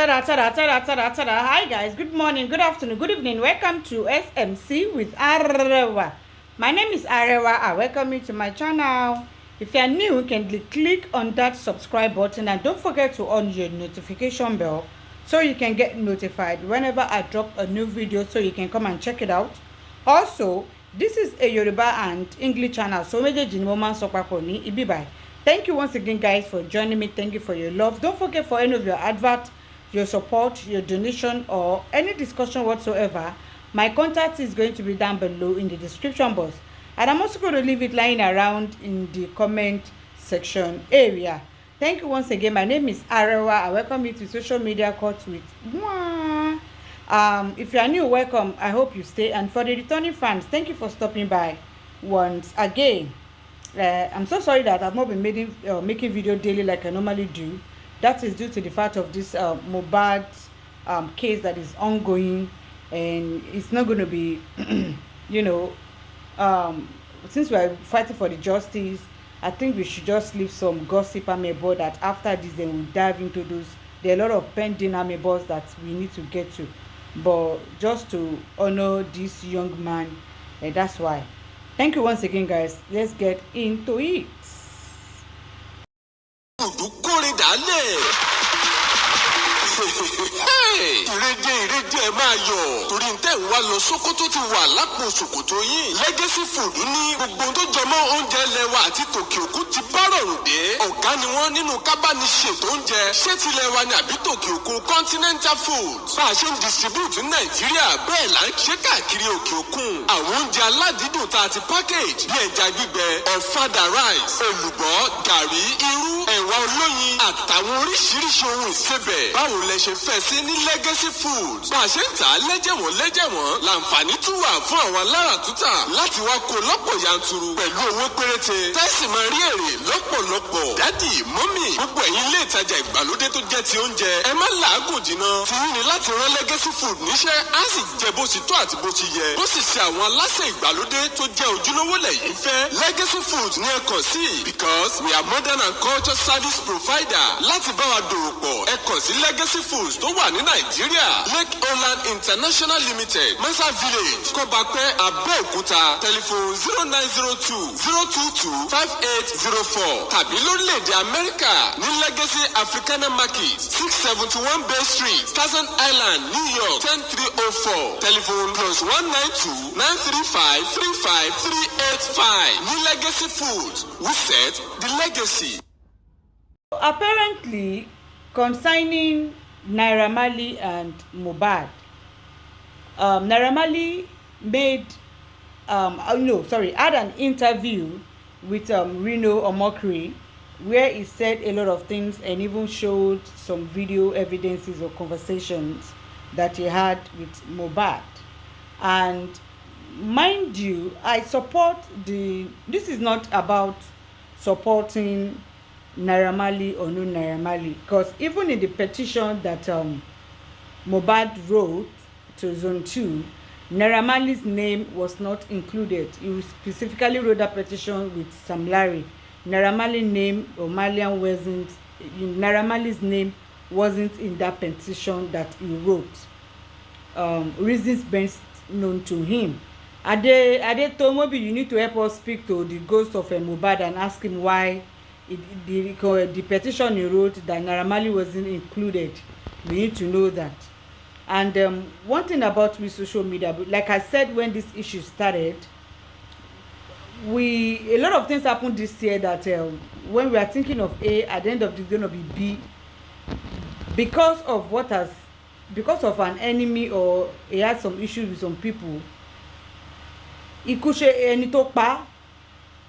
Hi guys, good morning, good afternoon, good evening. Welcome to SMC with Arewa. My name is Arewa. I welcome you to my channel. If you are new, you can click on that subscribe button and don't forget to on your notification bell so you can get notified whenever I drop a new video, so you can come and check it out. Also, this is a Yoruba and English channel, so thank you once again guys for joining me. Thank you for your love. Don't forget, for any of your advert, your support, your donation, or any discussion whatsoever, my contact is going to be down below in the description box, and I'm also going to leave it lying around in the comment section area. Thank you once again. My name is Arewa. I welcome you to Social Media Court with Mwah. If you are new, welcome. I hope you stay, and for the returning fans, thank you for stopping by once again. I'm so sorry that I've not been making video daily like I normally do. That is due to the fact of this Mohbad case that is ongoing, and it's not going to be, since we're fighting for the justice, I think we should just leave some gossip amebo that after this then we'll dive into those. There are a lot of pending amebos that we need to get to, but just to honor this young man, and that's why. Thank you once again guys. Let's get into it. ìrèdè ẹ máa yọ̀ torí ń tẹ̀ ń wá lọ Sókótó ti wà lápò ṣòkòtò yín. Legacy Food ní gbogbo tó jọmọ́ oúnjẹ lẹ́wà àti tòkè òkun ti bá rọrùn dé. Ọ̀gá ni wọ́n nínú kábániṣètò oúnjẹ, ṣé tilẹ̀ wa ni àbí tòkè òkun Continental Foods. Bá a ṣe ń distribute ní Nàìjíríà bẹ́ẹ̀ là ń ṣe káàkiri òkè òkun. Àwọn oúnjẹ aládìídùn tá a ti package bí ẹja gbígbẹ, ọ̀fadà rice, èlùbọ́, gàrí, irú, ẹ̀wà olóyin àtàwọn oríṣiríṣi ohun ìsebẹ̀. Báwo lẹ ṣe fẹ́ sí ní Legacy Foods? Bá a ṣe ń tà á lẹ́jẹ̀wọ̀n láǹfààní tún wà fún àwọn aláràtúntà láti wá kó lọ́pọ̀ yanturu pẹ̀lú owó péréte. Tẹ́sí máa rí èrè lọ́pọ̀lọpọ̀. Dádì, mọ́mì, gbogbo ẹ̀yin ilé ìtajà ìgbàlódé tó jẹ́ ti oúnjẹ, ẹ má làágùn jìnnà. Ti yín ni láti rán Legacy Food níṣẹ́, á sì jẹ bó ti tó àti bó ti yẹ. Bó sì ṣe àwọn aláṣẹ ìgbàlódé tó jẹ́ ojúlówó lẹ́yìn fẹ́. Legacy Food ní ẹ kàn sí, because we are modern and culture service provider. Láti bá wa dòwò pọ̀, ẹ kàn sí Legacy Foods tó wà ní Nàìjíríà, Lake Holland International Limited, Mesa Village, Kọ́bápẹ́, Abẹ́òkúta, telephone 0902-022-5804, tàbí lórílẹ̀‐èdè Amẹ́ríkà ní Legacy Africana Market, 671 Bay Street, Staten Island, New York, 10304, telephone +192-935-35385. Ní Legacy Foods, we set the legacy. Apparently, concerning Naira Marley and Mohbad, Naira Marley had an interview with Reno Omokri, where he said a lot of things and even showed some video evidences or conversations that he had with Mohbad. And mind you, I support this is not about supporting Naira Marley or no Naira Marley, because even in the petition that Mohbad wrote to Zone 2, Naira Marley's name was not included. He specifically wrote that petition with Sam Larry. Naira Marley's name wasn't in that petition that he wrote. Reasons best known to him. Ade told maybe you need to help us speak to the ghost of Mohbad and ask him why the petition he wrote that Naira Marley wasn't included. We need to know that. And one thing about with social media, like I said when this issue started, a lot of things happened this year that when we are thinking of A, at the end of the day going to be B, because of an enemy, or he had some issues with some people. Ikú ṣe ẹni tó pa,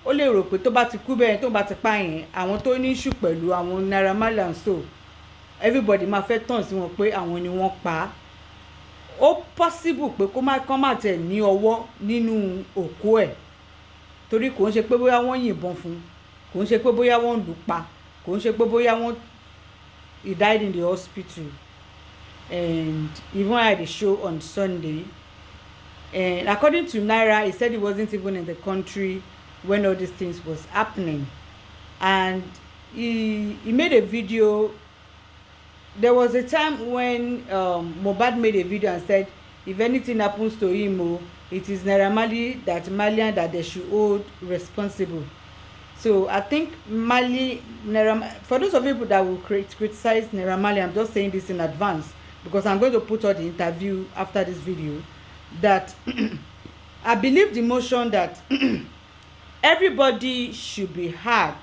ó lè rò pé tó bá ti kú bẹ́ẹ̀ tó bá ti pa yẹn, àwọn tó ní issue pẹ̀lú àwọn Naira Marley and so everybody máa fẹ́ tàn sí wọn pé àwọn ni wọ́n pa. Ó possible pé kán má tẹ̀ ní ọwọ́ nínú òkú ẹ̀, torí kò ń ṣe pé bóyá wọ́n yìnbọn fún, kò ń ṣe pé bóyá wọ́n lù pa, kò ń ṣe pé bóyá he died in the hospital. And even had a show on Sunday, and according to Naira, he said he wasn't even in the country when all these things was happening. And he made a video there was a time when Mohbad made a video and said if anything happens to him, oh, it is Naira Marley that Malian that they should hold responsible. So I think Mali, for those of you that will criticize Naira Marley, I'm just saying this in advance because I'm going to put out the interview after this video, that I believe the motion that everybody should be heard,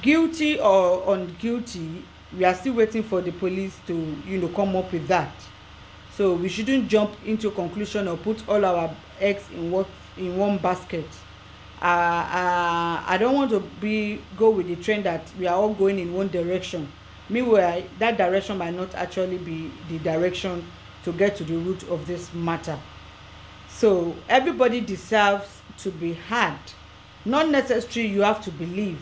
guilty or unguilty. We are still waiting for the police to come up with that. So we shouldn't jump into conclusion or put all our eggs in one basket. I don't want to go with the trend that we are all going in one direction. Meanwhile, that direction might not actually be the direction to get to the root of this matter. So everybody deserves to be heard. Not necessarily you have to believe,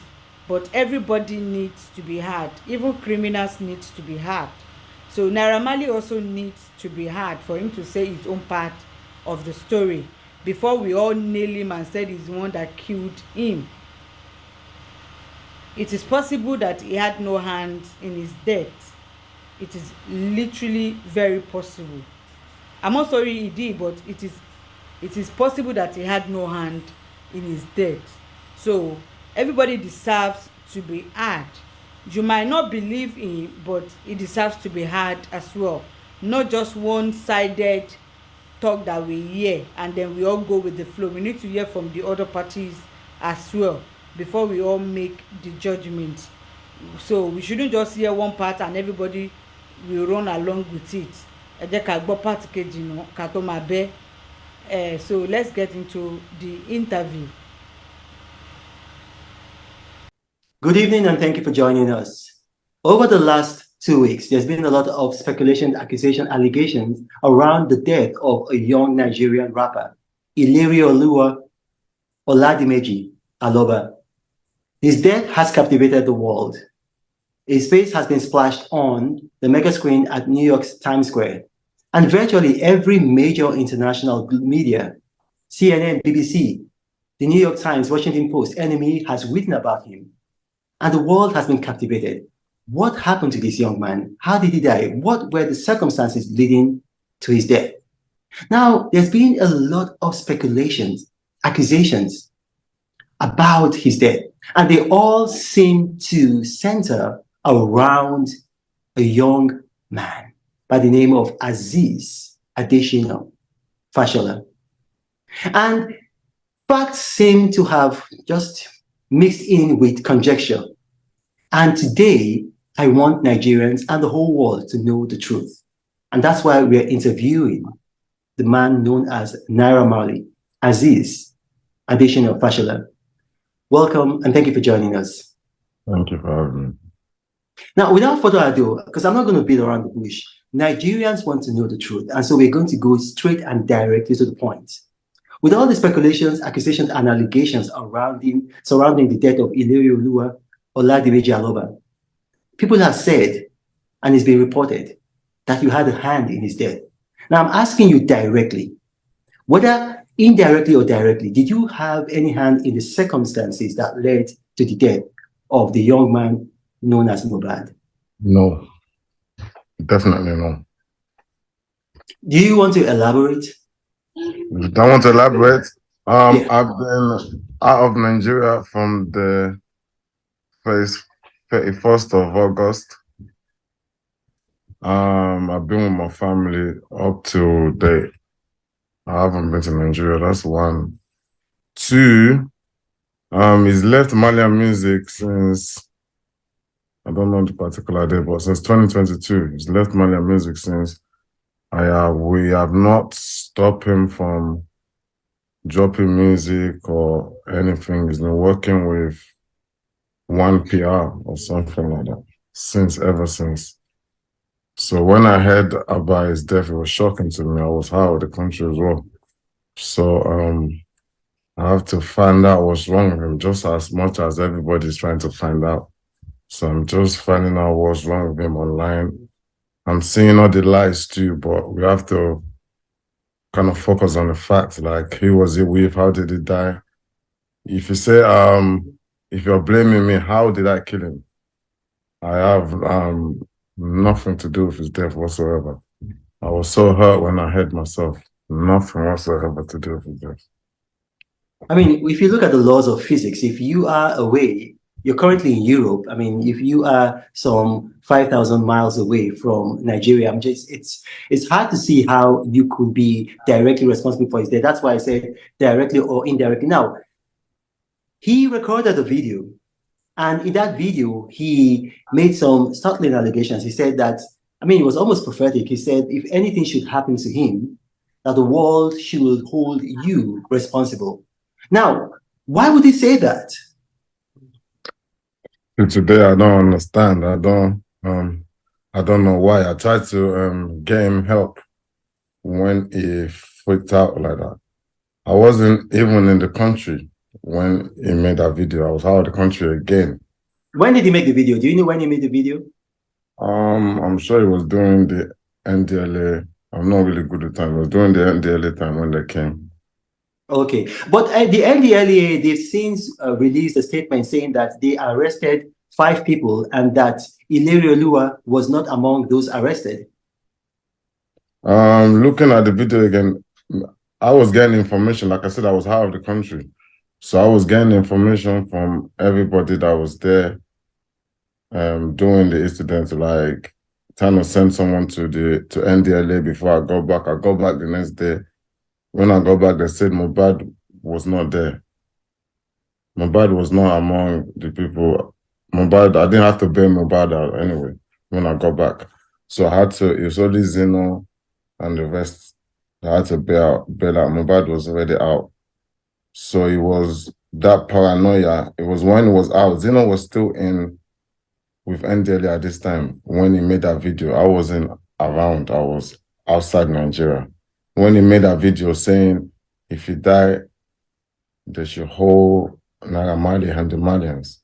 but everybody needs to be heard. Even criminals need to be heard. So Naira Marley also needs to be heard for him to say his own part of the story before we all nail him and said he's the one that killed him. It is possible that he had no hand in his death. It is literally very possible. I'm not sorry he did, but it is possible that he had no hand in his death. So everybody deserves to be heard. You might not believe in, but it deserves to be heard as well. Not just one-sided talk that we hear and then we all go with the flow. We need to hear from the other parties as well before we all make the judgment. So we shouldn't just hear one part and everybody will run along with it. So let's get into the interview. Good evening and thank you for joining us. Over the last 2 weeks, there's been a lot of speculation, accusation, allegations around the death of a young Nigerian rapper, Ilerioluwa Oladimeji Aloba. His death has captivated the world. His face has been splashed on the mega screen at New York's Times Square, and virtually every major international media, CNN, BBC, the New York Times, Washington Post, NME has written about him. And the world has been captivated. What happened to this young man? How did he die? What were the circumstances leading to his death? Now, there's been a lot of speculations, accusations about his death, and they all seem to center around a young man by the name of Aziz Adesina Fashola. And facts seem to have just mixed in with conjecture. And today, I want Nigerians and the whole world to know the truth. And that's why we're interviewing the man known as Naira Marley, Aziz Adesina Fashola. Welcome and thank you for joining us. Thank you for having me. Now, without further ado, because I'm not going to beat around the bush, Nigerians want to know the truth. And so we're going to go straight and directly to the point. With all the speculations, accusations, and allegations surrounding the death of Ilerioluwa Oladimeji Aloba, people have said, and it's been reported, that you had a hand in his death. Now, I'm asking you directly, whether indirectly or directly, did you have any hand in the circumstances that led to the death of the young man known as Mohbad? No, definitely no. Do you want to elaborate? I want to elaborate. Yeah. I've been out of Nigeria from the 31st of August. I've been with my family up to date. I haven't been to Nigeria. That's one. Two, he's left Malian music since, I don't know the particular day, but since 2022. He's left Malian music since. We have not stopped him from dropping music or anything. He's been working with One PR or something like that ever since. So when I heard about his death, it was shocking to me. I was out of the country as well. So I have to find out what's wrong with him just as much as everybody's trying to find out. So I'm just finding out what's wrong with him online. I'm seeing all the lies too, but we have to kind of focus on the facts, like who was he with, how did he die? If you say, if you're blaming me, how did I kill him? I have nothing to do with his death whatsoever. I was so hurt when I heard myself. Nothing whatsoever to do with his death. I mean, if you look at the laws of physics, if you are away, you're currently in Europe. I mean, if you are some 5,000 miles away from Nigeria, it's hard to see how you could be directly responsible for his death. That's why I said directly or indirectly. Now, he recorded a video, and in that video, he made some startling allegations. He said that, I mean, it was almost prophetic. He said, if anything should happen to him, that the world should hold you responsible. Now, why would he say that? Today, I don't understand. I don't know why. I tried to get him help when he freaked out like that. I wasn't even in the country when he made that video. I was out of the country again. When did he make the video? Do you know when he made the video? I'm sure he was doing the NDLA. I'm not really good at time. He was doing the NDLA time when they came. Okay, but the NDLA, they've since released a statement saying that they arrested 5 people and that Ilere Olua was not among those arrested. Looking at the video again, I was getting information. Like I said, I was out of the country. So I was getting information from everybody that was there doing the incident, like trying to send someone to NDLA before I go back. I go back the next day. When I got back, they said Mohbad was not there. Mohbad was not among the people. Mohbad, I didn't have to bail Mohbad out anyway when I got back. So I had to, it was only Zeno and the rest. I had to bail out. Mohbad was already out. So it was that paranoia. It was when it was out. Zeno was still in with NDLA at this time when he made that video. I wasn't around. I was outside Nigeria. When he made that video saying, if you die, they should hold Naira Marley and the Malians.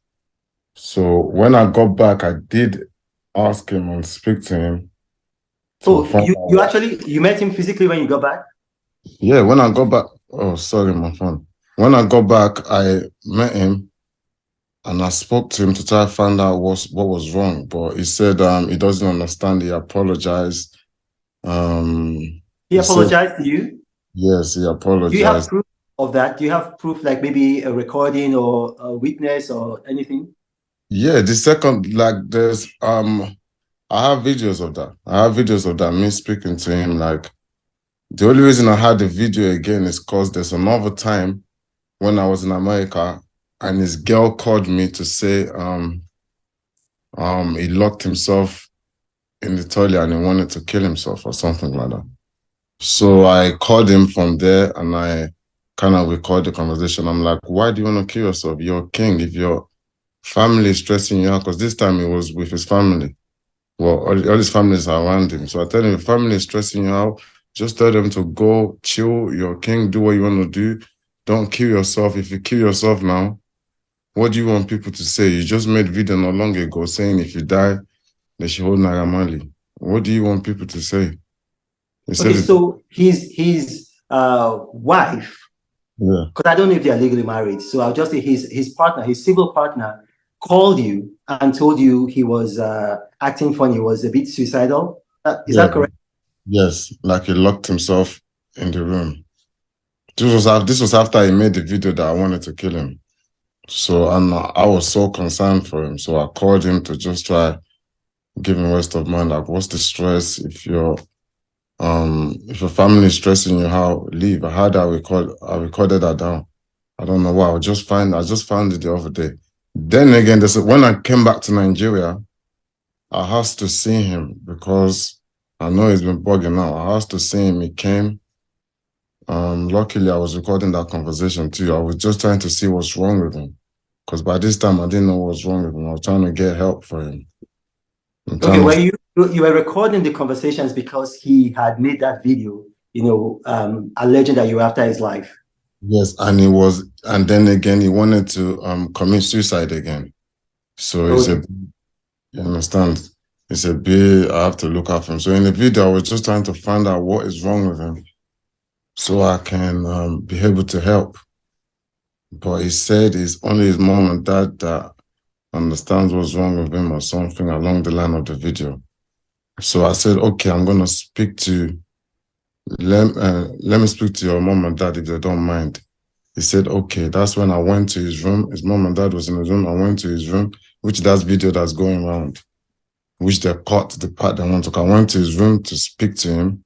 So when I got back, I did ask him and speak to him. Oh, you met him physically when you got back? Yeah, when I got back, oh, sorry, my phone. When I got back, I met him and I spoke to him to try to find out what was wrong. But he said he doesn't understand. He apologized. He apologized to you? Yes, he apologized. Do you have proof of that? Do you have proof, like maybe a recording or a witness or anything? Yeah, the second, like there's I have videos of that. I have videos of that, me speaking to him. Like the only reason I had the video again is because there's another time when I was in America and his girl called me to say he locked himself in the toilet and he wanted to kill himself or something like that. So I called him from there and I kind of recorded the conversation. I'm like, why do you want to kill yourself? You're a king. If your family is stressing you out, because this time he was with his family. Well, all his families are around him. So I tell him, if family is stressing you out, just tell them to go chill. You're a king. Do what you want to do. Don't kill yourself. If you kill yourself now, what do you want people to say? You just made video not long ago saying if you die, they should hold Naira Marley. What do you want people to say? Okay, so his wife, yeah, because I don't know if they are legally married, so I'll just say his partner, his civil partner, called you and told you he was acting funny, was a bit suicidal. Is that correct? Yes, like he locked himself in the room. This was after he made the video that I wanted to kill him. So I was so concerned for him. So I called him to just try give him rest of mind. Like, what's the stress? If your family is stressing you, how leave? I recorded that down. I don't know why. I just found it the other day. Then again, when I came back to Nigeria, I had to see him because I know he's been bugging out. I had to see him. He came. Luckily, I was recording that conversation too. I was just trying to see what's wrong with him. Because by this time, I didn't know what was wrong with him. I was trying to get help for him. Okay, well, you were recording the conversations because he had made that video, alleging that you were after his life. Yes, and then again, he wanted to commit suicide again. So he said, you understand? He said, I have to look after him. So in the video, I was just trying to find out what is wrong with him so I can be able to help. But he said it's only his mom and dad that understands what's wrong with him or something along the line of the video. So I said, okay, I'm gonna speak to. Let me speak to your mom and dad if they don't mind. He said, okay. That's when I went to his room. His mom and dad was in his room. I went to his room, which that's video that's going around, which they caught the part they want to. I went to his room to speak to him,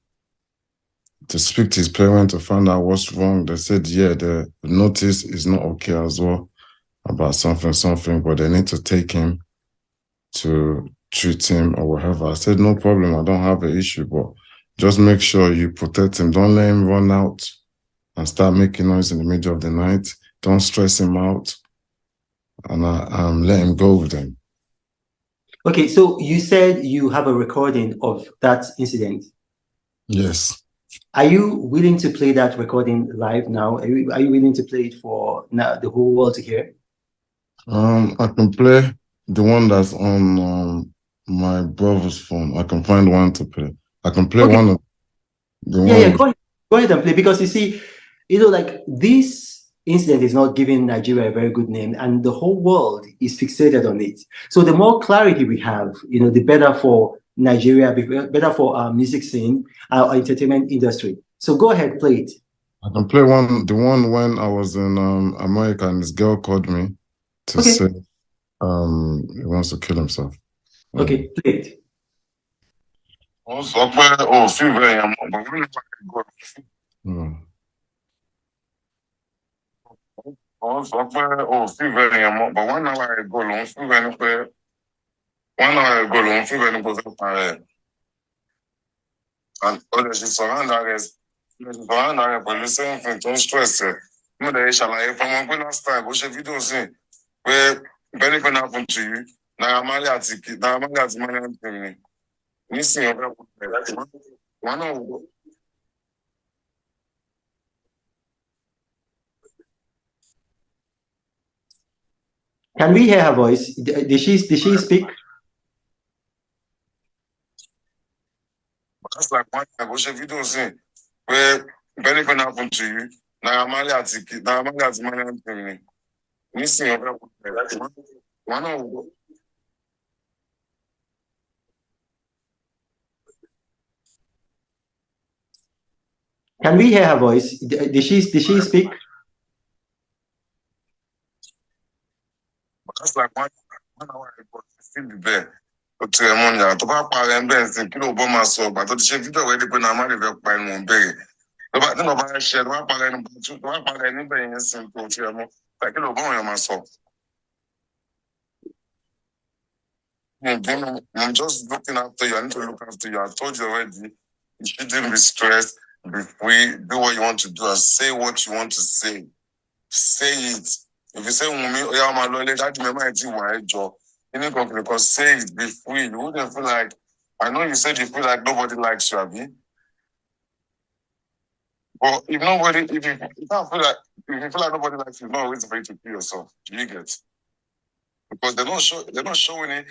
to speak to his parents to find out what's wrong. They said, yeah, the notice is not okay as well about something, but they need to take him to treat him or whatever. I said, no problem. I don't have an issue, but just make sure you protect him. Don't let him run out and start making noise in the middle of the night. Don't stress him out, and let him go with them. Okay, so you said you have a recording of that incident. Yes. Are you willing to play that recording live now? Are you willing to play it for now, the whole world to hear? I can play the one that's on my brother's phone. I can find one to play. I can play one of the one. Yeah, go ahead and play, because you see, like this incident is not giving Nigeria a very good name, and the whole world is fixated on it. So the more clarity we have, the better for Nigeria, better for our music scene, our entertainment industry. So go ahead, play it. I can play the one when I was in America and this girl called me to say he wants to kill himself. Okay, play it. But 1 hour ago, lòun feel ẹni pé 1 hour ago lòun feel ẹni pé ó fẹ́ para ẹ̀. And ó lè ṣe surround rẹ̀ pẹ̀lú something tó ń stress ẹ̀. Mo lè ṣàlàyé fún ọmọ pé last time ó ṣe fídíò sí pé if anything happen to you, Naira Marley àti Marley ń pè mí. Nísìnyí ọ̀fẹ́ kò tẹ̀ wọn náà wò. Can we hear her voice? Did she speak? That's like one time ó ṣe fídíò sí pé if anything happen to you, Naira Marley àti Marley ń pè mí. Nísìnyí ọ̀fẹ́ kò tẹ̀ wọn náà wò. Can we hear her voice? Did she speak? That's like 1 hour ago. Still be there. To ẹ̀ mọ́ ní tó bá parẹ́ ń bẹ́ẹ̀ sí kí ló bọ́ máa sọ ọgbà tó ti ṣe fídíò rẹ̀ di pé Naira Marley fẹ́ pa ẹnu wọn bẹ̀rẹ̀. Tó bá ṣe tó bá parẹ́ níbẹ̀ yẹn sí tó ti ẹ̀ mọ́ kí ló bọ́ wọn máa sọ. I'm just looking after you. I need to look after you. I told you already. You shouldn't be stressed. Be free. Do what you want to do and say what you want to say. Say it. If you say, "Oh my Lord, that might be why job." You need to because say it. Be free. You wouldn't feel like. I know you said you feel like nobody likes you, Abby. But if you don't feel like nobody likes you, no reason for you to kill yourself. Do you get? Because they're not showing it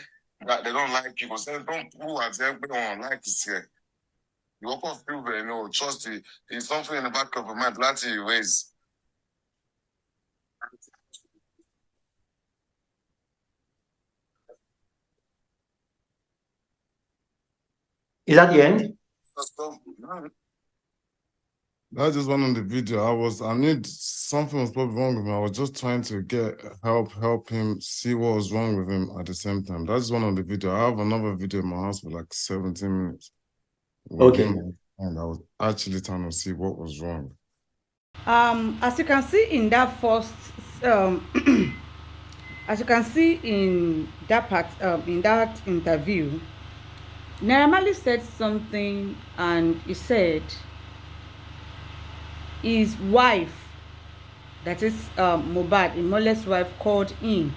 that they don't like you. Because they don't prove that everyone likes you. You often feel very trust it. There's something in the back of your mind that you raise. Is that the end? That's just one on the video. I knew something was probably wrong with him. I was just trying to get help him see what was wrong with him at the same time. That's one on the video. I have another video in my house for like 17 minutes. Okay. And I was actually trying to see what was wrong. As you can see in that first, as you can see in that part, in that interview, Naira Marley said something, and he said his wife, that is Mohbad, Imole's wife, called in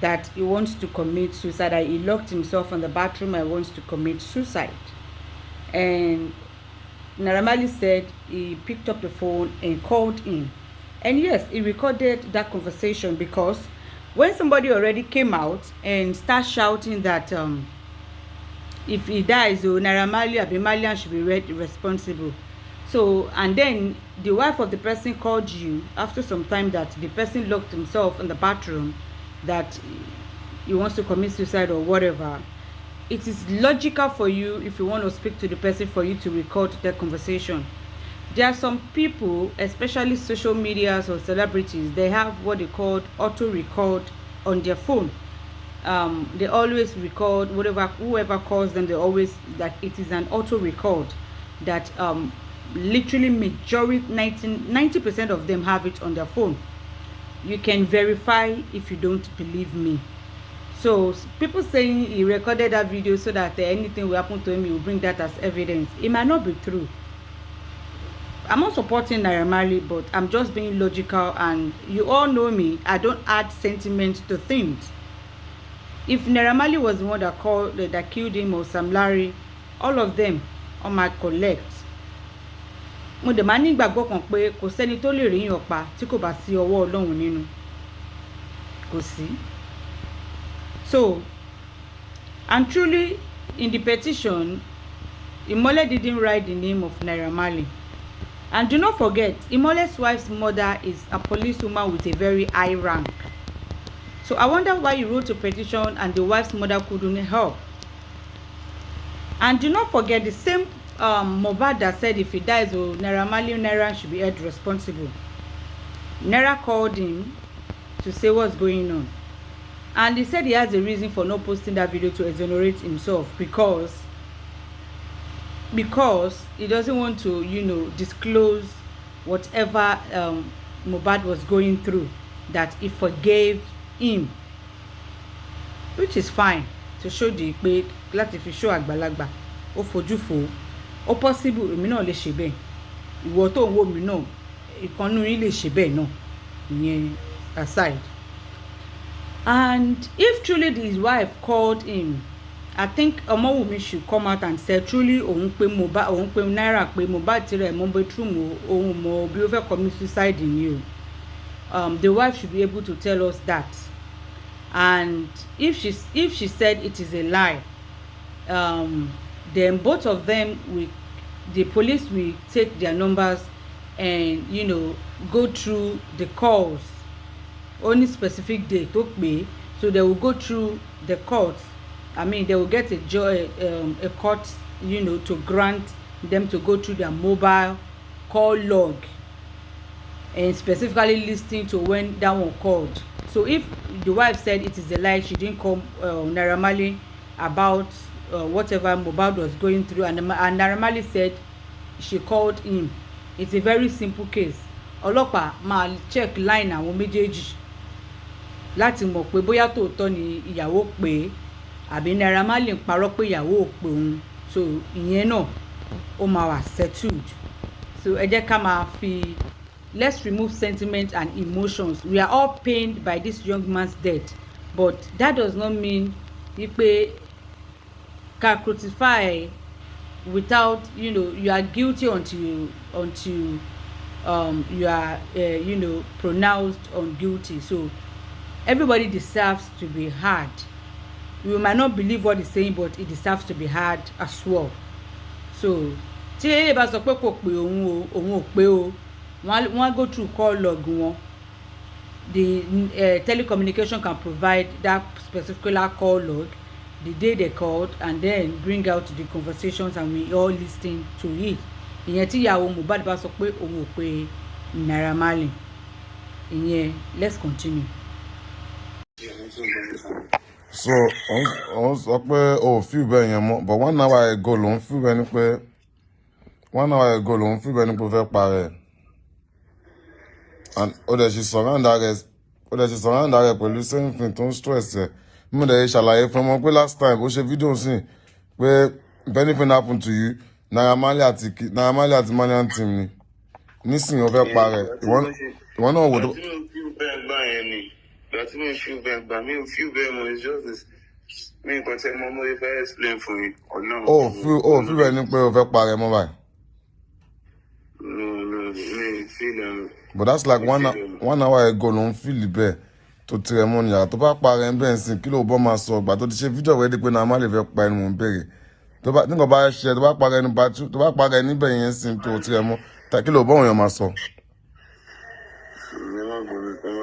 that he wants to commit suicide, that he locked himself in the bathroom and wants to commit suicide. And Naira Marley said he picked up the phone and called in. And yes, he recorded that conversation, because when somebody already came out and start shouting that if he dies, Naira Marley or Malian should be responsible. So, and then the wife of the person called you after some time that the person locked himself in the bathroom, that he wants to commit suicide or whatever, it is logical for you, if you want to speak to the person, for you to record their conversation. There are some people, especially social medias or celebrities, they have what they call auto record on their phone. They always record whoever calls them. They always, that it is an auto record that literally majority 90% of them have it on their phone. You can verify if you don't believe me. So people saying he recorded that video so that anything will happen to him, he will bring that as evidence. It might not be true. I'm not supporting Naira Marley, but I'm just being logical, and you all know me, I don't add sentiment to things. If Naira Marley was the one that killed him, or Sam Larry, all of them on my collect. Mo de ma ni gbàgbọ́ kan pé kò sẹ́ni tó lè ríyàn pa tí kò bá sí ọwọ́ Ọlọ́run nínú. Kò sí. So, and truly, in the petition, Imole didn't write the name of Naira Marley. And do not forget, Imole's wife's mother is a policewoman with a very high rank. So I wonder why you wrote a petition and the wife's mother couldn't help. And do not forget, the same Mohbad that said if he dies, Naira Marley, Naira should be held responsible. Naira called him to say what's going on. And he said he has a reason for not posting that video to exonerate himself, because he doesn't want to, disclose whatever Mohbad was going through, that he forgave him, which is fine, to show the pé láti fi show àgbàlagbà ó fojú fo ó possible èmi náà lè ṣe bẹ́ẹ̀, ìwọ tó ń wò mí náà ìkànnù yín lè ṣe bẹ́ẹ̀ náà, ìyẹn aside. And if truly his wife called him, I think Omowumi should come out and say truly òun pé Mohbad, òun pé Naira pé Mohbad tirẹ̀ mọ́ bedroom òun mọ̀ bí ó fẹ́ commit suicide ni o. The wife should be able to tell us that. And if she said it is a lie, then both of them the police will take their numbers and go through the calls, only specific day to pay, so they will go through the courts. I mean, they will get a court, to grant them to go through their mobile call log and specifically listening to when that one called. So if the wife said it is a lie, she didn't call Naira Marley about whatever Mohbad was going through, and Naira Marley said she called him, it's a very simple case. Ọlọ́pàá máa check line àwọn méjèèjì láti mọ̀ pé bóyá tòótọ́ ni ìyàwó pé àbí Naira Marley ń parọ́ pé ìyàwó ò pé òun. So ìyẹn náà ó máa wà settled. So ẹ jẹ́ ká máa fi, let's remove sentiment and emotions. We are all pained by this young man's death, but that does not mean pé ká crucify without, you are guilty until you are pronounced unguilty. So everybody deserves to be heard. We might not believe what he's saying, but it deserves to be heard as well. So tí ẹ bá sọ pé kò pé òun ò pé o, wọ́n go through call log wọn. The telecommunication can provide that specific call log, the day they called, and then bring out the conversations, and we all listen to it. Ìyẹn tí ìyàwó Mohbad bá sọ pé òun ò pé Naira Marley. Ìyẹn, let's continue. So on sọ pé o feel bẹ́ẹ̀ yẹn mọ́, but 1 hour ago lòun feel bẹ́ẹ̀ ni pé 1 hour ago lòun feel bẹ́ẹ̀ ni pé ó fẹ́ parẹ́, and ó dẹ̀ ṣe surround rẹ̀ pẹ̀lú same thing tó ń stress ẹ̀. Mo dẹ̀ ṣàlàyé fún ọmọ pé last time ó ṣe fídíò sí pé if anything happen to you, Naira Marley àti Malian team ni nísìnyí ó fẹ́ parẹ́. Ìwọ náà wò tó. That's me feel bad, but me feel bad more. It's just this. Me can take my money if I explain for you or no. Feel bad ni pé ó fẹ́ parẹ́ mọ́ báyìí. No, me feel but that's like 1 hour ago ló ń feel bẹ́ẹ̀ tó tirẹ̀ mọ́ níyàrá tó bá parẹ́ ń bẹ́ẹ̀ sìn kí ló bọ́ máa sọ ìgbà tó ti ṣe fídíò rẹ̀ di pé Naira Marley fẹ́ pa ẹni mò ń bèrè. Nígbà bá ṣe tó bá parẹ́ níbẹ̀ yẹn sìn tó tirẹ̀ mọ́ kí ló bọ́ òun yẹn máa sọ.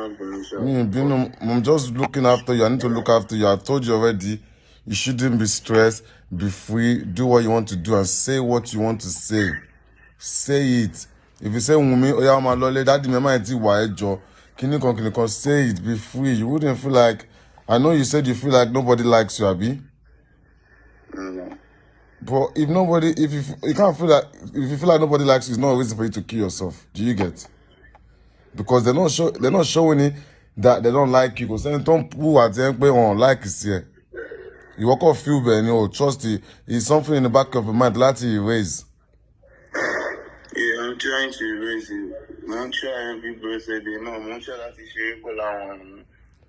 I'm just looking after you. I need to look after you. I told you already. You shouldn't be stressed. Be free. Do what you want to do and say what you want to say. Say it. If you say Wunmi, Oya ma lole, daddy me ma ti wa ejo. Kini kan, say it. Be free. You wouldn't feel like. I know you said you feel like nobody likes you, Abi. But if you can't feel like, if you feel like nobody likes you, it's not a reason for you to kill yourself. Do you get? Because they're not showing it that they don't like you. Because then don't who are there on like is here. You walk off feel better, trust it. It's something in the back of your mind that you erase. Yeah, I'm trying to erase it. I'm trying people say they know I'm trying to share it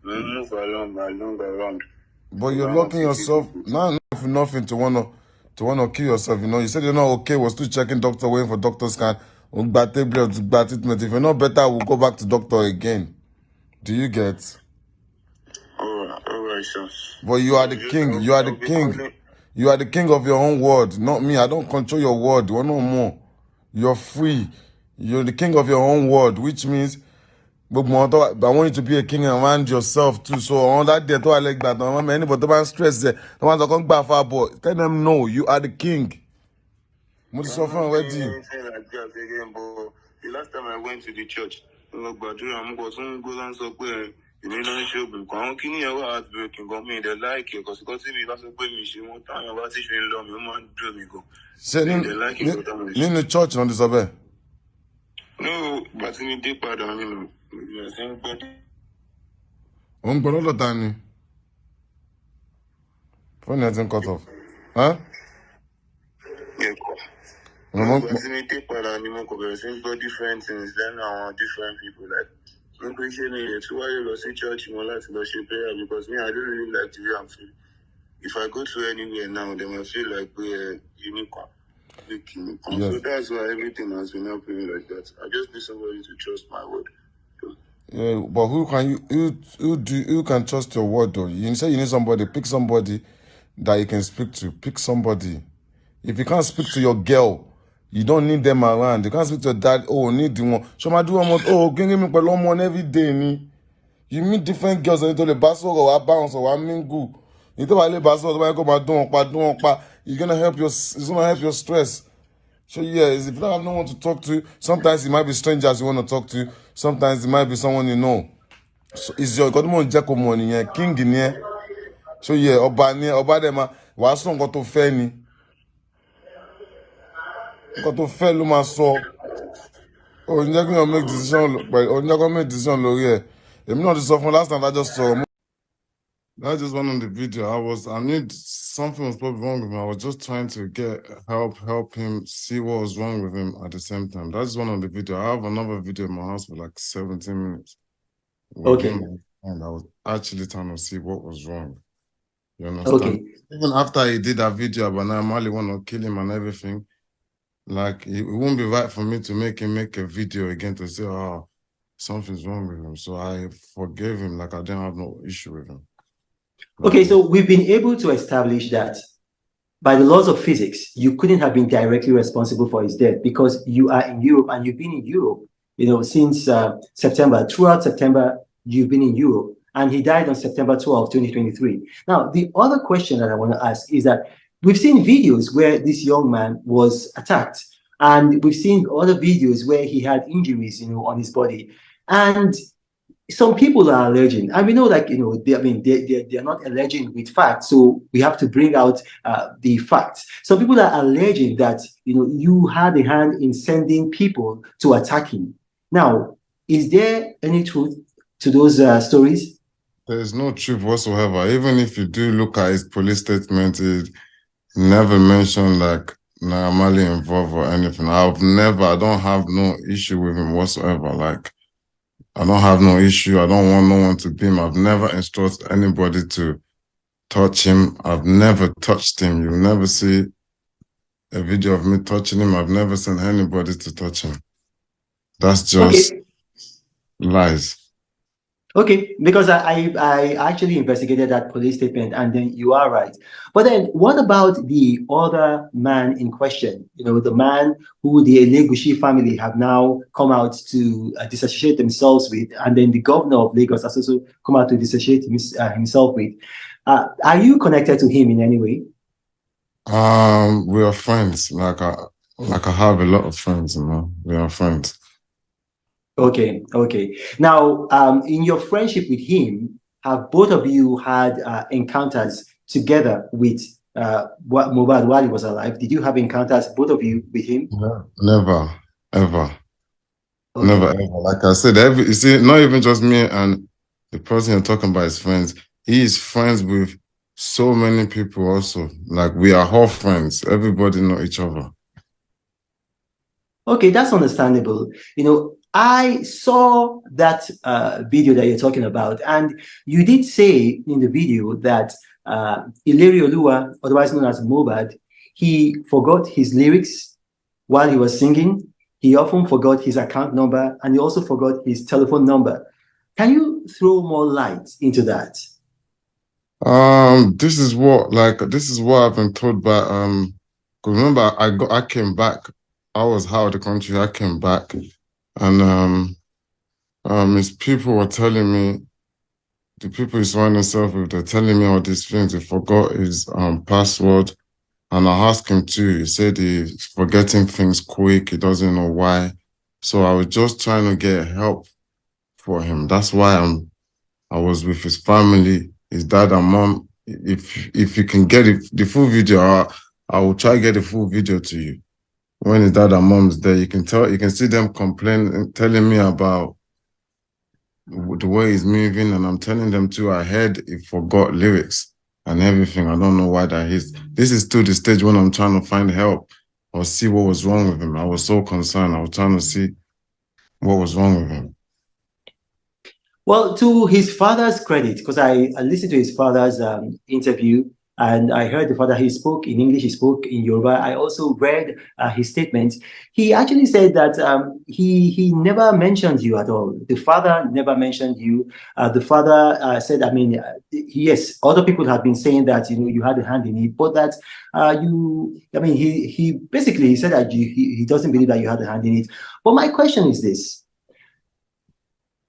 move along around. But you're locking yourself now for nothing to wanna kill yourself, You said you're not okay, we're still checking doctor, waiting for doctor scan. Treatment. If you're not better, we'll go back to doctor again. Do you get? Alright, sir. But you are the king. You are the king. You are the king of your own world, not me. I don't control your world. You're no more. You're free. You're the king of your own world, which means I want you to be a king around yourself too. So on that day, I like that. Anybody don't stress there. The ones that come back for boy, tell them no. You are the king. I'm not saying anything like that again, but the last time I went to the church, I'm going to go down so quick. You need to show me. I'm going to heartbreaking. But me, they like it because me, that's what me. She want time about it. She love me. Man, do me go. They like it. In the church on this abbe. No, but me dey pardon him. All the time. Phone hasn't cut off. Huh? Yeah. No, but me dey pardon him because we got different things. Then different people like. I'm appreciating it. So why you go see church? You want to go see prayer because me, I don't really like the way I'm feeling. If I go to anywhere now, they might feel like we're unique. Yes. So that's why everything has been happening like that. I just need somebody to trust my word. Yeah, but who can trust your word though? You say you need somebody, pick somebody that you can speak to. Pick somebody. If you can't speak to your girl, you don't need them around. You can't speak to your dad. Oh, need the one. Show my do one more. Oh, give me one every day. Me. You meet different girls and you the basso or bounce or mingle. You tell my basso, you're gonna help it's gonna help your stress. So yes, if you don't have no one to talk to, sometimes it might be strangers you want to talk to. Sometimes it might be someone you know. So it's your godmother Jacob money, king in here. So yeah, oba dem wa so nkan tó fẹ́ ni. Nkan tó fẹ́ ló máa sọ. Oh, you're going to make decision, but you're going to make decision lórí ẹ̀. Èmi náà ti sọ fún last time I just saw. That's just one on the video. I knew something was probably wrong with him. I was just trying to get help him see what was wrong with him at the same time. That's one on the video. I have another video in my house for like 17 minutes. Okay. And I was actually trying to see what was wrong. You understand? Okay. Even after he did that video about Naira Marley want to kill him and everything, like it won't be right for me to make him make a video again to say, oh, something's wrong with him. So I forgave him, like I didn't have no issue with him. Okay, so we've been able to establish that by the laws of physics, you couldn't have been directly responsible for his death because you are in Europe and you've been in Europe, since September. Throughout September, you've been in Europe, and he died on September 12, 2023. Now, the other question that I want to ask is that we've seen videos where this young man was attacked, and we've seen other videos where he had injuries, on his body, and some people are alleging, and we know, they're not alleging with facts, so we have to bring out the facts. Some people are alleging that you had a hand in sending people to attack him. Now, is there any truth to those stories? There is no truth whatsoever. Even if you do look at his police statement, it never mentioned like Naira Marley involved or anything. I don't have no issue with him whatsoever. Like, I don't have no issue. I don't want no one to beat him. I've never instructed anybody to touch him. I've never touched him. You'll never see a video of me touching him. I've never sent anybody to touch him. That's just lies. Okay, because I actually investigated that police statement, and then you are right. But then what about the other man in question? You know, the man who the Elegushi family have now come out to disassociate themselves with, and then the governor of Lagos has also come out to disassociate himself with. Are you connected to him in any way? We are friends. Like I have a lot of friends, you know. We are friends. Okay, okay. Now, in your friendship with him, have both of you had encounters together with what Mohbad while he was alive? Did you have encounters, both of you, with him? Yeah. Never, ever, never, Okay. ever. Like I said, you see, not even just me and the person you're talking about is friends. He is friends with so many people also. Like we are all friends. Everybody know each other. Okay, that's understandable. You know, I saw that video that you're talking about, and you did say in the video that Ileri Olua, otherwise known as Mohbad, he forgot his lyrics while he was singing. He often forgot his account number, and he also forgot his telephone number. Can you throw more light into that? This is what I've been told by 'cause remember I came back. I was out of the country, I came back and his people were telling me, the people he's surrounding himself with, they're telling me all these things. He forgot his password, and I asked him too. He said he's forgetting things quick, he doesn't know why. So I was just trying to get help for him. That's why I was with his family, his dad and mom. If you can get the full video, I will try to get the full video to you. When his dad and mom's there, you can see them complaining, telling me about the way he's moving, and I'm telling them too, I heard he forgot lyrics and everything. I don't know why that is. This is still the stage when I'm trying to find help or see what was wrong with him. I was so concerned. I was trying to see what was wrong with him. Well, to his father's credit, because I listened to his father's interview, and I heard the father, he spoke in English, he spoke in Yoruba. I also read his statements. He actually said that he never mentioned you at all. The father never mentioned you. The father said, I mean, yes, other people have been saying that, you know, you had a hand in it, but that I mean, he basically he said that he doesn't believe that you had a hand in it. But my question is this.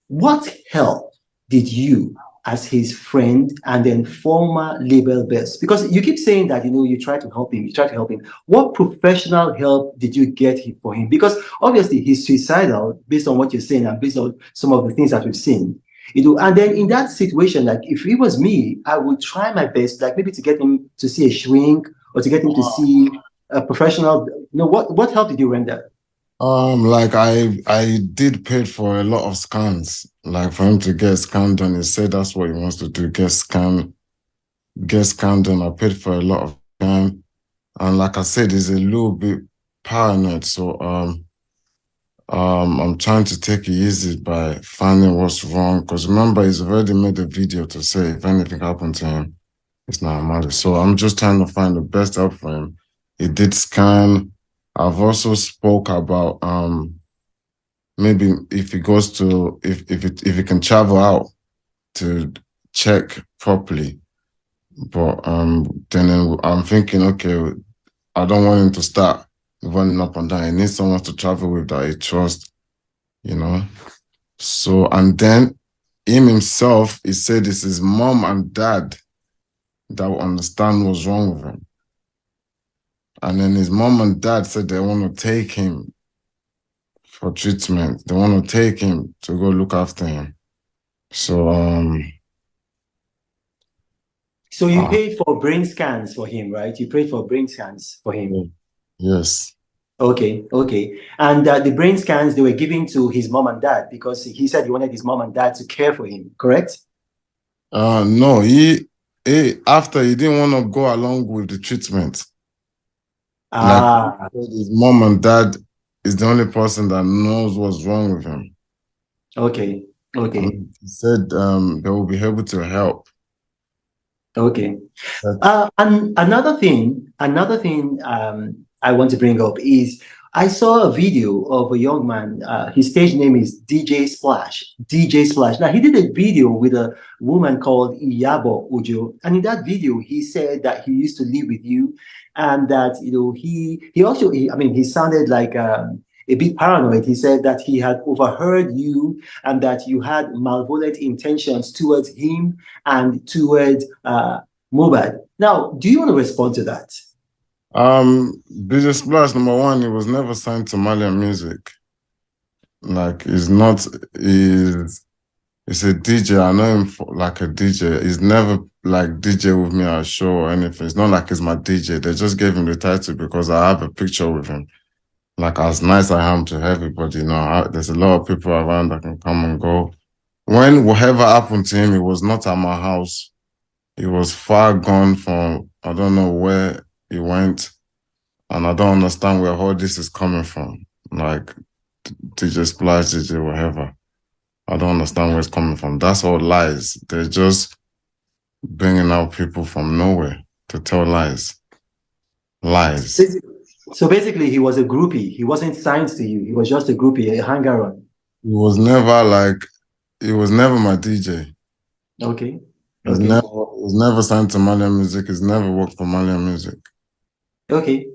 What help did you, as his friend and then former label boss, because you keep saying that, you know, you try to help him, you try to help him. What professional help did you get for him? Because obviously he's suicidal based on what you're saying and based on some of the things that we've seen. You know, and then in that situation, like if it was me, I would try my best, like maybe to get him to see a shrink or to get him to see a professional. You know, what help did you render? Like I did pay for a lot of scans, like for him to get scanned done. He said that's what he wants to do, get scanned done. I paid for a lot of time, and like I said, he's a little bit paranoid. So I'm trying to take it easy by finding what's wrong. Because remember, he's already made a video to say if anything happened to him, it's not a matter. So I'm just trying to find the best help for him. He did scan. I've also spoke about maybe if he goes to if he can travel out to check properly. But then I'm thinking, okay, I don't want him to start running up and down. He needs someone to travel with that he trusts, you know. So and then him himself, he said it's his mom and dad that will understand what's wrong with him. And then his mom and dad said they want to take him for treatment. They want to take him to go look after him. So So you paid for brain scans for him, right? You paid for brain scans for him. yes. Okay, okay. And the brain scans they were giving to his mom and dad because he said he wanted his mom and dad to care for him, correct? No, he after he didn't want to go along with the treatment. Like Ah, his mom and dad is the only person that knows what's wrong with him. okay, okay, And he said they will be able to help. okay. But And another thing I want to bring up is I saw a video of a young man. His stage name is DJ Splash. DJ Splash. Now he did a video with a woman called Iyabo Ojo, and in that video he said that he used to live with you, and that he also I mean he sounded like a bit paranoid. He said that he had overheard you and that you had malevolent intentions towards him and towards Mohbad. Now, do you want to respond to that? DJ Splash, number one, he was never signed to Malian Music. Like, he's a DJ. I know him like a DJ. He's never like DJ with me at a show or anything. It's not like he's my DJ. They just gave him the title because I have a picture with him. Like, as nice I am to everybody, there's a lot of people around that can come and go. When whatever happened to him, it was not at my house. He was far gone from, I don't know where he went, and I don't understand where all this is coming from. Like, DJ Splash, DJ whatever. I don't understand where it's coming from. That's all lies. They're just bringing out people from nowhere to tell lies. Lies. So basically, he was a groupie. He wasn't signed to you. He was just a groupie, a hanger-on. He was never my DJ. Okay. He was never signed to Malian Music. He's never worked for Malian Music. Okay.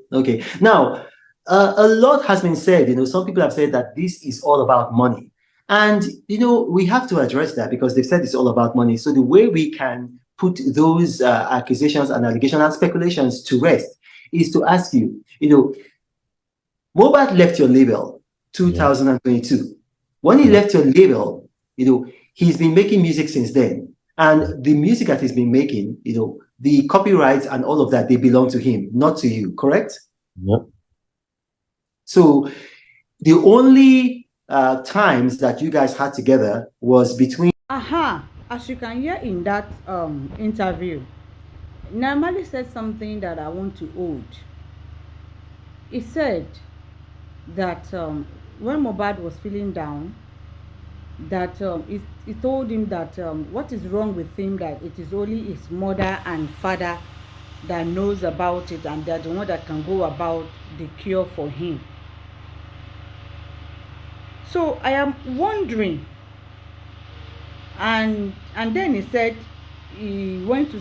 Now, a lot has been said. Some people have said that this is all about money. And, we have to address that because they've said it's all about money. So the way we can put those accusations and allegations and speculations to rest is to ask you, Mohbad left your label 2022. Yeah. When he left your label, he's been making music since then. And the music that he's been making, the copyrights and all of that, they belong to him, not to you, correct? Yep. So the only times that you guys had together was between... As you can hear in that interview, Naira Marley said something that I want to hold. He said that when Mohbad was feeling down, that he told him that what is wrong with him, that it is only his mother and father that knows about it, and they're the one that can go about the cure for him. So I am wondering, and then he said he went to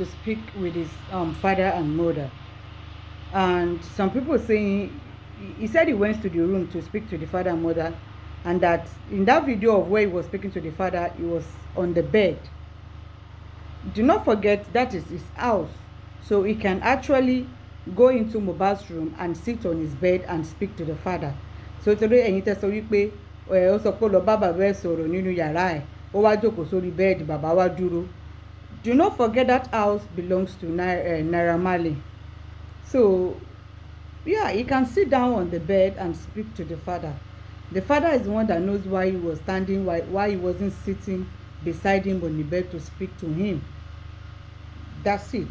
speak with his father and mother, and some people saying he said he went to the room to speak to the father and mother, and that in that video of where he was speaking to the father, he was on the bed. Do not forget that is his house, so he can actually go into Mohbad's room and sit on his bed and speak to the father. So today ẹ̀yin tẹ́ sọ wípé ó sọ pé lọ bá bàbá ẹ̀ sọ̀rọ̀ nínú yàrá ẹ̀, ó wá jókòó sórí bẹ́ẹ̀dì, bàbá wá dúró. Do not forget that house belongs to Naira Marley. So yeah, he can sit down on the bed and speak to the father. The father is the one that knows why he was standing, why he wasn't sitting beside him on the bed to speak to him. That's it.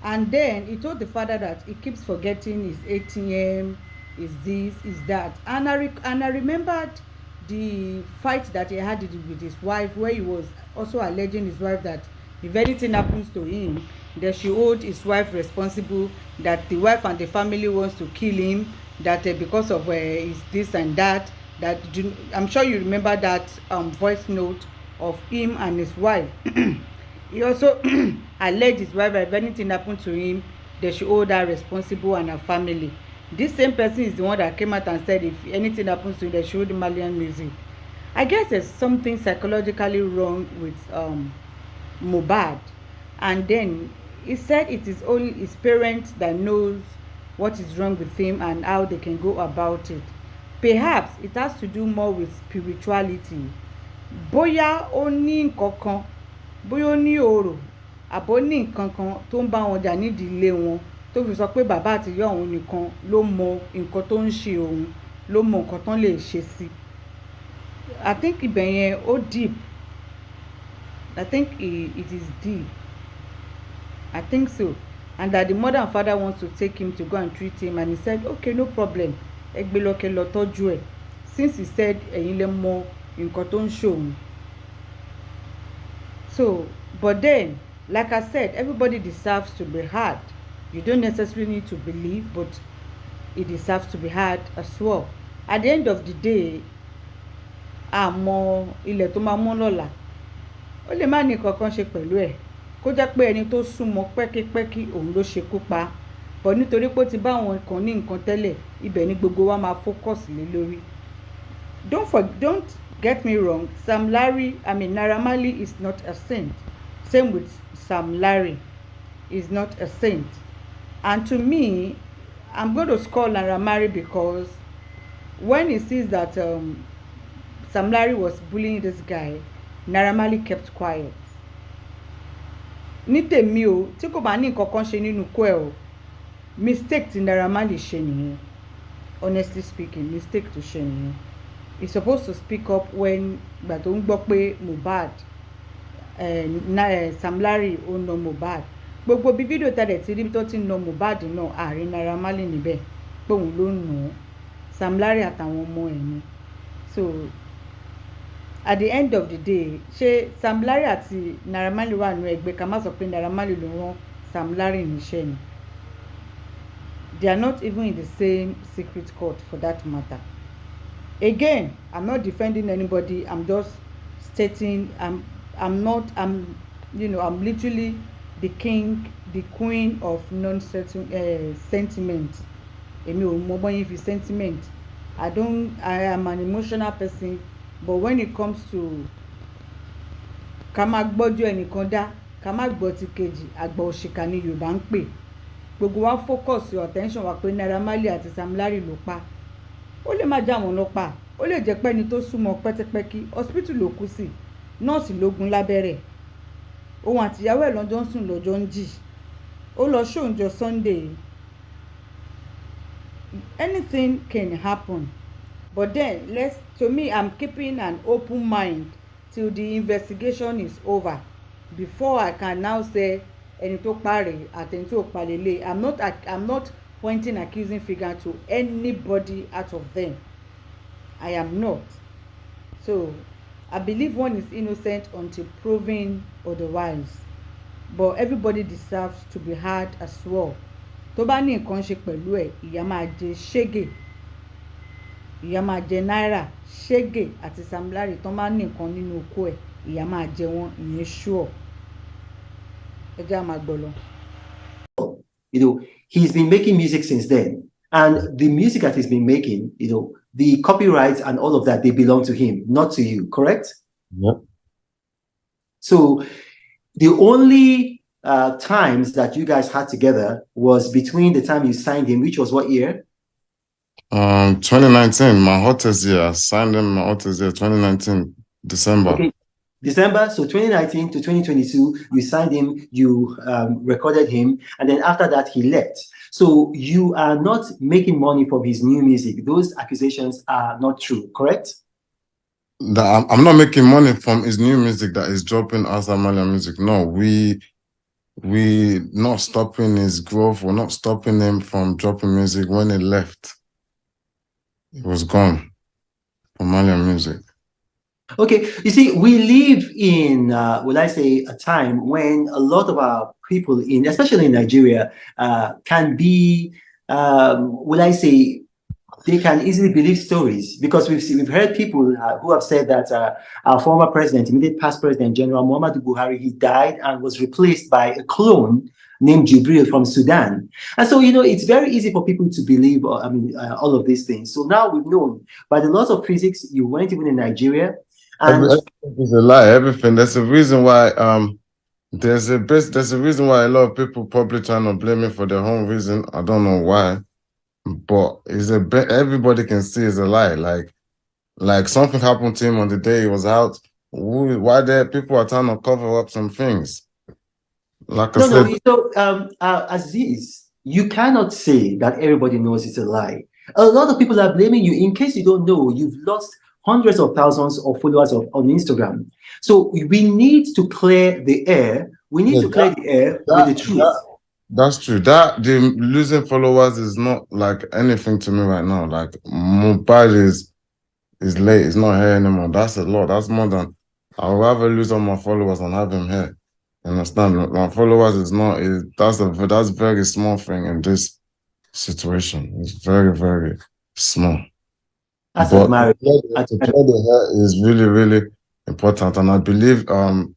And then he told the father that he keeps forgetting his ATM, is this, is that. And I remembered the fight that he had with his wife, where he was also alleging his wife that if anything happens to him, that she hold his wife responsible, that the wife and the family wants to kill him, that because of his this and that. I'm sure you remember that voice note of him and his wife. He also alleged his wife that if anything happened to him, they should hold her responsible and her family. This same person is the one that came out and said if anything happens to him, they should hold Malian music. I guess there's something psychologically wrong with Mohbad. And then he said it is only his parents that knows what is wrong with him and how they can go about it. Perhaps it has to do more with spirituality. Bóyá ó ní nǹkan kan, bóyá ó ní ọ̀rọ̀, àbó ní nǹkan kan tó ń bá wọn jà nídìílé wọn, tó fi sọ pé bàbá àti ìyá òun nìkan ló mọ nǹkan tó ń ṣe òun, ló mọ nǹkan tán lè ṣe sí. I think ibẹ̀ yẹn ó deep. I think it is deep. I think so. And that the mother and father wants to take him to go and treat him, and he said, okay, no problem. Ẹgbẹ́ lọ́kẹ́ lọ tọ́jú ẹ̀. Since he said ẹ̀yin lẹ mọ nǹkan tó ń ṣe òun. So, but then, like I said, everybody deserves to be heard. You don't necessarily need to believe, but he deserves to be heard as well. At the end of the day, àmọ́ ilẹ̀ tó máa mọ́ lọ́la ó lè má ní kankan ṣe pẹ̀lú ẹ̀, kó jẹ́ pé ẹni tó súnmọ́ pẹ́kípẹ́kí òun ló ṣekú pa á, bọ̀ nítorí pé ó ti bá àwọn kan ní nǹkan tẹ́lẹ̀, ibẹ̀ ni gbogbo wa máa focus lé lórí. Don't get me wrong, Naira Marley is not a saint. Same with Sam Larry, is not a saint. And to me, I'm going to score Naira Marley because when he sees that Sam Larry was bullying this guy, Naira Marley kept quiet. Ní tèmi o, tí kò bá ní nǹkan kan ṣe nínú kó ẹ̀ o, mistake tí Naira Marley ṣe nìyẹn. Honestly speaking, mistake tó ṣe nìyẹn. He's supposed to speak up when ìgbà tó ń gbọ́ pé Mohbad, Sam Larry ó na Mohbad. Gbogbo bí fídíò tẹ̀lé tí rí tó ti na Mohbad náà, àárín Naira Marley níbẹ̀ pé òun ló nà Sam Larry àtàwọn ọmọ ẹ̀ ni. So at the end of the day, ṣé Sam Larry àti Naira Marley wà nínú ẹgbẹ́, ká má sọ pé Naira Marley ló rán Sam Larry níṣẹ́ ni. They are not even in the same secret court for that matter. Again, I'm not defending anybody. I'm just stating I'm literally the king, the queen of sentiment. Èmi ò mọ bọ́n yín fi sentiment. I am an emotional person, but when it comes to ká má gbọ́jú ẹnìkan dá, ká má gbọ́ ti kejì, àgbà òṣìkà ni Yorùbá ń pè. Gbogbo wa focus your attention wa pé Naira Marley àti Sam Larry ló pa. Ó lè má já wọn lọ pa, ó lè jẹ́ pé ẹni tó súnmọ́ pẹ́tẹ́pẹ́kí hospital ló kú sí, nọ́ọ̀sì ló gún lábẹ́rẹ́, òun àtìyàwó ẹ̀ lọ́jọ́ ń sùn lọ́jọ́ ń jì, ó lọ ṣóúnjọ Sunday. Anything can happen, but then to me, I'm keeping an open mind till the investigation is over before I can now say ẹni tó parẹ́ àtẹni tó palẹ̀lẹ̀. I'm not pointing accusing finger to anybody out of them. I am not. So I believe one is innocent until proven otherwise, but everybody deserves to be heard as well. Tó bá ní nǹkan ṣe pẹ̀lú ẹ̀, ìyà máa jẹ ṣégè, ìyà máa jẹ Naira, ṣégè àti Sam Larry tó máa ní nǹkan nínú okó ẹ̀, ìyà máa jẹ wọ́n, ìyẹn sure. Ẹ jẹ́ á máa gbọ́ lọ. He's been making music since then, and the music that he's been making, the copyrights and all of that, they belong to him, not to you, correct? Yep. So the only times that you guys had together was between the time you signed him, which was what year? 2019, my hottest year. I signed him my hottest year, 2019, December. Okay. December, so 2019 to 2022, you signed him, you recorded him, and then after that, he left. So you are not making money from his new music. Those accusations are not true, correct? I'm not making money from his new music that is dropping as Malian music. No, we not stopping his growth. We're not stopping him from dropping music. When he left, it was gone from Malian music. Okay, you see, we live in, will I say, a time when a lot of our people, especially in Nigeria, can be, will I say, they can easily believe stories, because we've heard people who have said that our former president, immediate past president, General Muhammadu Buhari, he died and was replaced by a clone named Jibril from Sudan. And so, it's very easy for people to believe, all of these things. So now we've known by the laws of physics, you weren't even in Nigeria. And everything is a lie. Everything. There's a reason why. There's a reason why a lot of people probably trying to blame me for their own reason. I don't know why, but everybody can see it's a lie. Like something happened to him on the day he was out. Why there people are trying to cover up some things? Like I said, so Aziz, you cannot say that everybody knows it's a lie. A lot of people are blaming you. In case you don't know, you've lost hundreds of thousands of followers on Instagram. So we need to clear the air. We need to clear the air with the truth. That's true. That the losing followers is not like anything to me right now. Like Mohbad is late. It's not here anymore. That's a lot. That's more than I'd rather lose all my followers and have him here. You understand? My followers that's a very small thing in this situation. It's very, very small. That's But admirable. to clear the hair is really, really important. And I believe the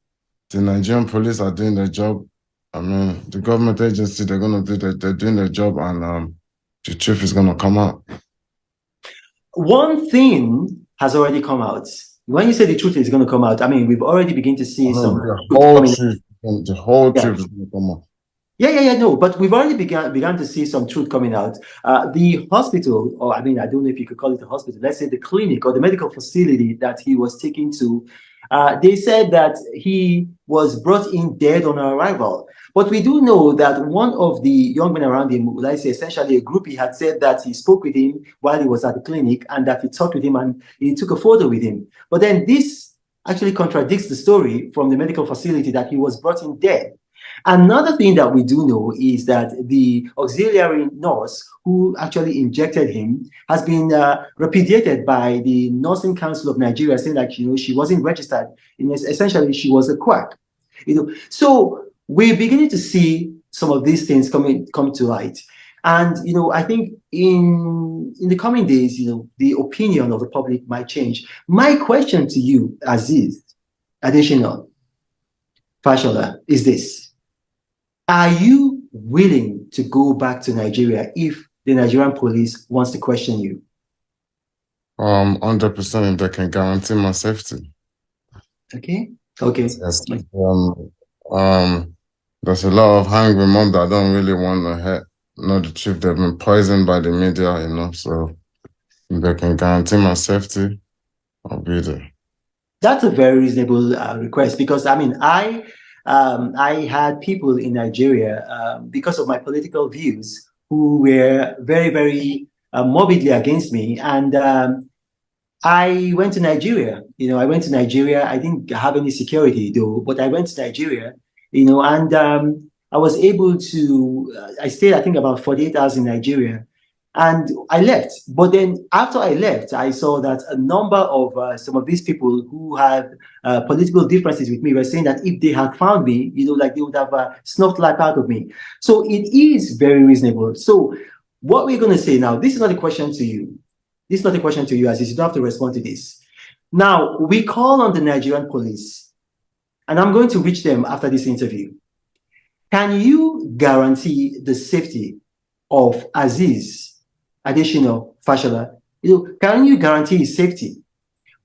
Nigerian police are doing their job. I mean, the government agency, they're doing their job, and the truth is gonna come out. One thing has already come out. When you say the truth is going to come out, I mean, we've already begun to see some the whole truth is going to come out. No, but we've already began to see some truth coming out. The hospital, or I mean, I don't know if you could call it a hospital, let's say the clinic or the medical facility that he was taken to, they said that he was brought in dead on arrival. But we do know that one of the young men around him, let's say essentially a groupie, had said that he spoke with him while he was at the clinic and that he talked with him and he took a photo with him. But then this actually contradicts the story from the medical facility that he was brought in dead. Another thing that we do know is that the auxiliary nurse who actually injected him has been repudiated by the Nursing Council of Nigeria, saying that she wasn't registered. Essentially, she was a quack. So we're beginning to see some of these things come to light. And I think in the coming days, the opinion of the public might change. My question to you, Aziz Additional Fashola, is this. Are you willing to go back to Nigeria if the Nigerian police wants to question you? 100% if they can guarantee my safety. Okay. Yes. There's a lot of hungry mom that don't really want to know the truth. They've been poisoned by the media, so if they can guarantee my safety, I'll be there. That's a very reasonable request, because I mean, I had people in Nigeria because of my political views who were very, very morbidly against me, and I went to Nigeria. I didn't have any security though, but I went to Nigeria, and I was able to. I stayed, I think, about 48 hours in Nigeria. And I left. But then after I left, I saw that a number of some of these people who had political differences with me were saying that if they had found me, like they would have snuffed life out of me. So it is very reasonable. So what we're going to say now, this is not a question to you. This is not a question to you, Aziz. You don't have to respond to this. Now, we call on the Nigerian police, and I'm going to reach them after this interview. Can you guarantee the safety of Aziz Additional Fashola? Can you guarantee his safety?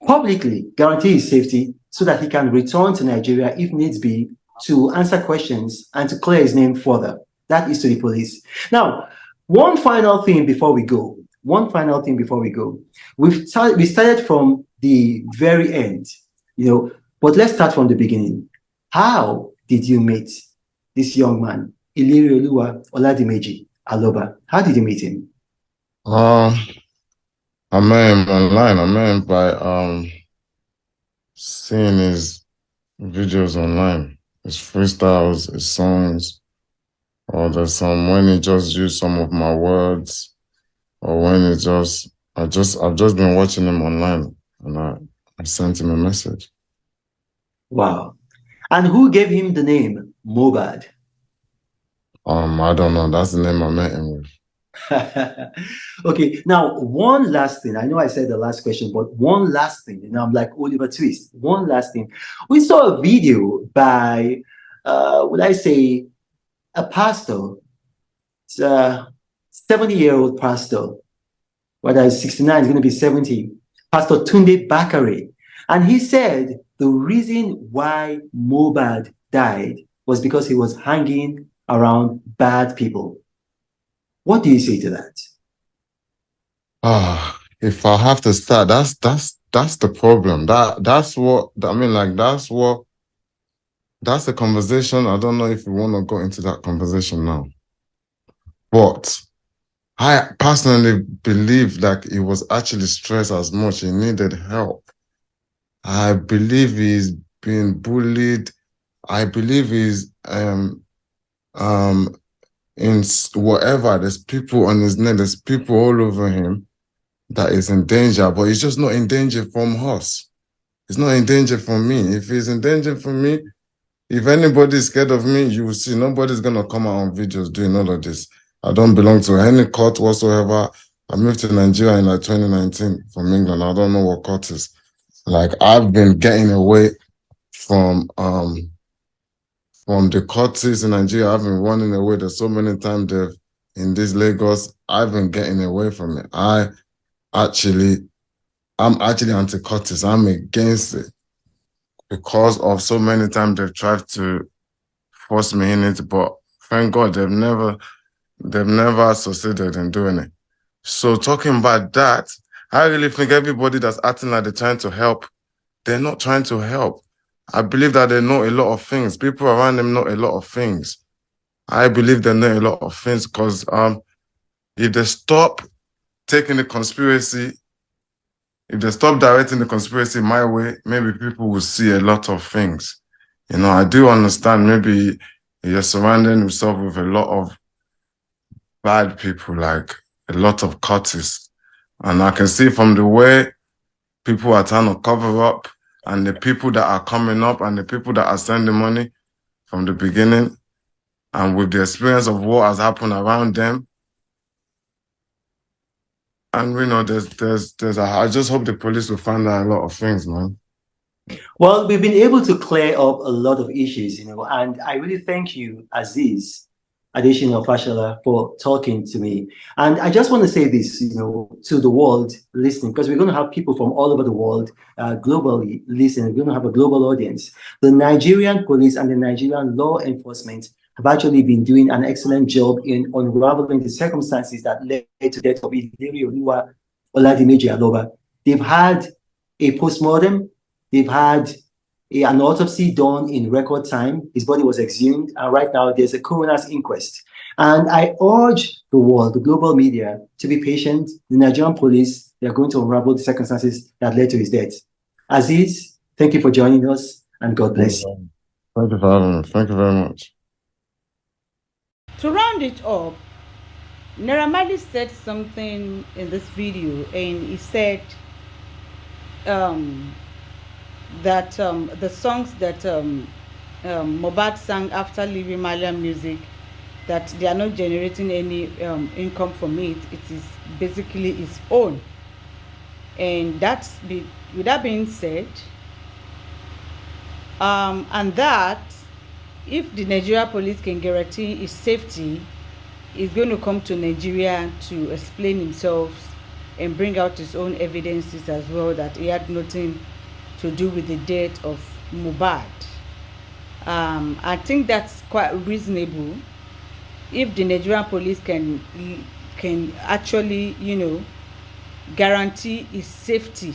Publicly guarantee his safety so that he can return to Nigeria if needs be to answer questions and to clear his name further. That is to the police. Now, one final thing before we go. We started from the very end, but let's start from the beginning. How did you meet this young man, Ilirioluwa Oladimeji Aloba? How did you meet him? I met him online. I met him by seeing his videos online, his freestyles, his songs, or there's some when he just used some of my words, or when I've just been watching him online, and I sent him a message. Wow. And who gave him the name Mohbad? I don't know. That's the name I met him with. Okay, now one last thing. I know I said the last question, but one last thing. I'm like Oliver Twist. One last thing. We saw a video by, would I say, a pastor. It's a 70-year-old pastor. Whether he's 69, he's going to be 70. Pastor Tunde Bakare. And he said the reason why Mohbad died was because he was hanging around bad people. What do you say to that? If I have to start, that's the problem. That's the conversation. I don't know if we want to go into that conversation now. But I personally believe that he was actually stressed as much. He needed help. I believe he's being bullied. I believe he's in whatever, there's people on his neck, there's people all over him that is in danger, but he's just not in danger from us. He's not in danger from me. If he's in danger from me, if anybody's scared of me, you will see nobody's gonna come out on videos doing all of this. I don't belong to any court whatsoever. I moved to Nigeria in like 2019 from England. I don't know what court is. Like, I've been getting away from the courts in Nigeria. I've been running away. There's so many times in this Lagos, I've been getting away from it. I'm actually anti-courts. I'm against it because of so many times they've tried to force me in it, but thank God they've never succeeded in doing it. So talking about that, I really think everybody that's acting like they're trying to help, they're not trying to help. I believe that they know a lot of things. People around them know a lot of things. I believe they know a lot of things because if they stop taking the conspiracy, if they stop directing the conspiracy my way, maybe people will see a lot of things. You know, I do understand maybe you're surrounding yourself with a lot of bad people, like a lot of cultists. And I can see from the way people are trying to cover up and the people that are coming up and the people that are sending money from the beginning and with the experience of what has happened around them. And you know, I just hope the police will find out a lot of things, man. Well, we've been able to clear up a lot of issues, and I really thank you, Aziz Adesina Fashola, for talking to me. And I just want to say this, to the world listening, because we're going to have people from all over the world globally listening. We're going to have a global audience. The Nigerian police and the Nigerian law enforcement have actually been doing an excellent job in unraveling the circumstances that led to the death of Idiri Oluwa Oladimeji Aloba. They've had a postmortem. They've had an autopsy done in record time. His body was exhumed, and right now there's a coroner's inquest. And I urge the world, the global media, to be patient. The Nigerian police, they're going to unravel the circumstances that led to his death. Aziz, thank you for joining us, and God bless you. Thank you for having me. Thank you very much. To round it up, Naira Marley said something in this video, and he said that the songs that Mohbad sang after leaving Malian music, that they are not generating any income from it. It is basically his own. And with that being said, and that if the Nigeria police can guarantee his safety, he's going to come to Nigeria to explain himself and bring out his own evidences as well, that he had nothing to do with the death of Mohbad. I think that's quite reasonable if the Nigerian police can actually, guarantee his safety.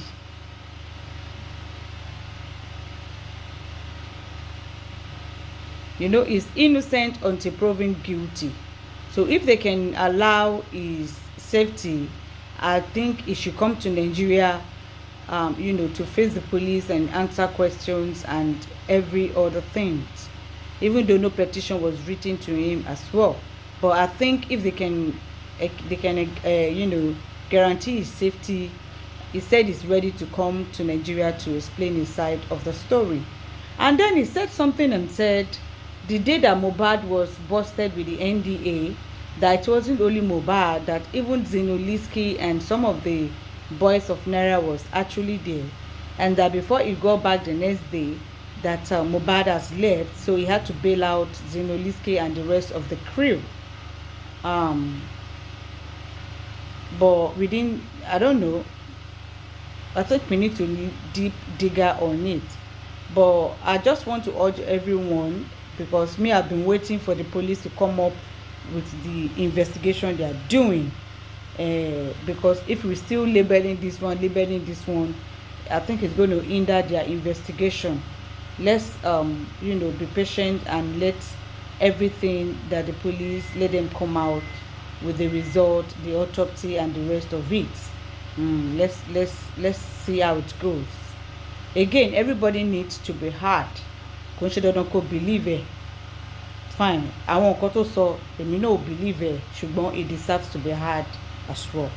He's innocent until proven guilty. So if they can allow his safety, I think he should come to Nigeria, to face the police and answer questions and every other thing, even though no petition was written to him as well. But I think if they can guarantee his safety, he said he's ready to come to Nigeria to explain his side of the story. And then he said something and said the day that Mohbad was busted with the NDA, that it wasn't only Mohbad, that even Zinoliski and some of the boys of Naira was actually there, and that before he got back the next day, that Mohbad has left, so he had to bail out Zinoliski and the rest of the crew. But we didn't, I don't know, I think we need to deep digger on it. But I just want to urge everyone, because I've been waiting for the police to come up with the investigation they are doing. Because if we still labeling this one, I think it's going to hinder their investigation. Let's be patient and let everything that the police, let them come out with the result, the autopsy and the rest of it. Let's see how it goes. Again, everybody needs to be hard. Don't believe it. Fine. I want to so èmi náà believe it. Ṣùgbọ́n it deserves to be hard as well.